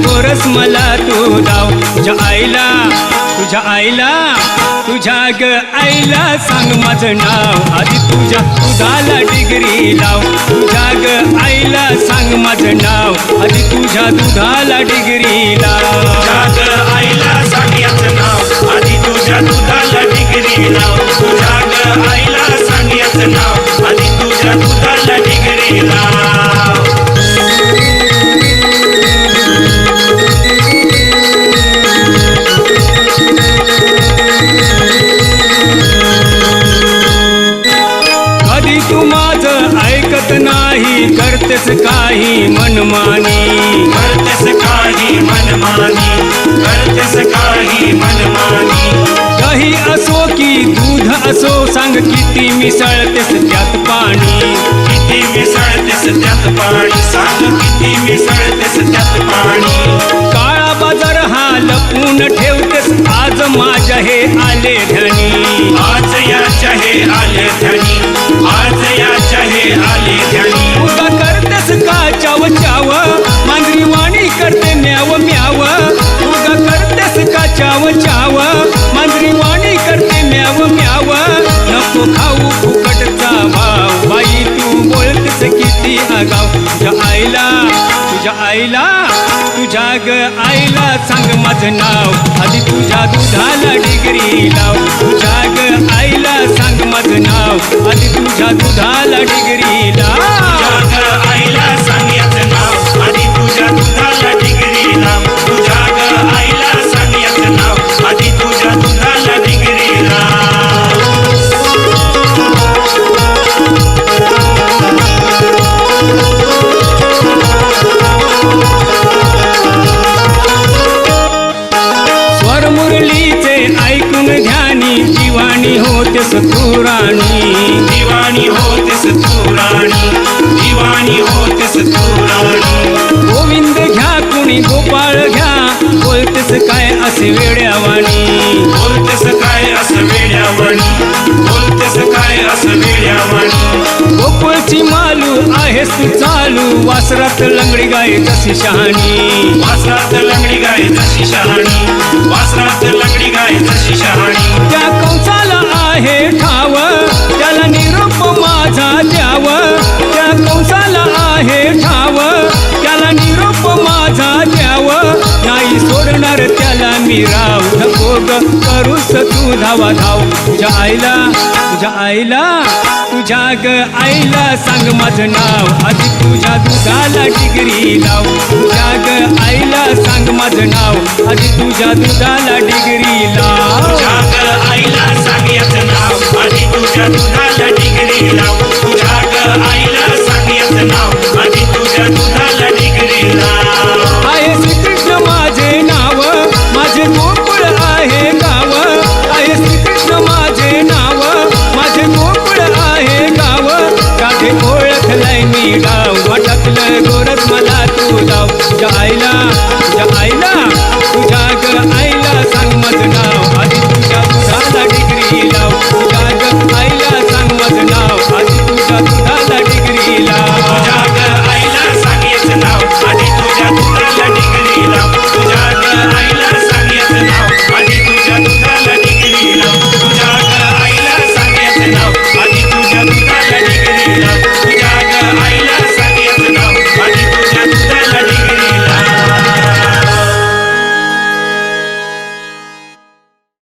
गोरस मला तू दाव. तुझ्या आईला सांग माझं नाव, आधी तुझ्या दुधाला डिगरी लाव. तुझ्या आईला सांग माझं नाव, आधी तुझ्या दुधाला डिगरी लाव. तुझ्या आईला सांग याचं नाव, आधी तुझ्या दुधाला डिगरी लाव. तुझ्या आईला सांग याचं नाव, आधी तुझ्या दुधाला डिगरी लाव. तू माझं ऐकत नाही, करतेस काही मनमानी. करतेस काही मनमानी, करतेस काही मनमानी. दही असो की दूध असो, सांग किती मिसळतेस त्यात पाणी. किती मिसळतेस त्यात पाणी, सांग किती मिसळतेस त्यात पाणी. काळा बाजार हा लपून ठेवतेस, आज माझ्या हे आले ध्यानी. आज याच्या हे आले ध्यानी, आज याच्या हे आले ध्यानी. उगा करतेस का चाव चाव, मांजरी वाणी करते म्याव म्याव. उगा करतेस का चाव चाव, मांजरी वाणी करते म्याव म्याव. नको खाऊ फुकटचा भाव, बाई तू बोलतेस किती आगाव. तुझ्या आईला सांग माझं नाव, आधी तुझ्या दुधाला डिगरी लाव. तुझ्या आईला सांग माझं नाव, आधी तुझ्या दुधाला डिगरी लाव. तुझ्या आईला सांग याचं नाव, आधी तुझ्या दुधाला डिगरी लाव. तुझ्या आईला सांग याचं नाव, आधी तुझ्या दुधाला डिगरी लाव. स्वर मुरलीचे ऐकून ध्यानी, दिवाणी होतेस तू राणी. दिवाणी होतेस तू राणी, दिवाणी होतेस तू राणी. गोविंद घ्या कुणी गोपाळ घ्या, बोलतेस काय असे वेड्यावाणी. बोलतेस काय असं वेड्यावाणी, बोलतेस काय असं वेड्यावाणी. गोकुळची मालू आहेस तू चालू, वासरात लंगडी गाय जशी शहाणी. वासरात लंगडी गाय जशी शहाणी, वासरात लंगडी गाय जशी शहाणी. त्या कंसाला आहे ठाव, त्याला निरोप माझा द्याव. त्या कंसाला आहे ठाव, त्याला निरोप माझा द्याव. नाही सोडणार त्याला मी राव, नको ग करूस तू धावा धाव. तुझ्या आईला सांग माझं नाव, आधी तुझ्या दुधाला डिगरी लाव. तुझ्या आईला सांग माझं नाव, आधी तुझ्या दुधाला डिगरी लाव. तुझ्या आईला सांग याचं नाव, आधी तुझ्या दुधाला डिगरी लाव. तुझ्या आईला सांग याचं नाव, आधी तुझ्या दुधाला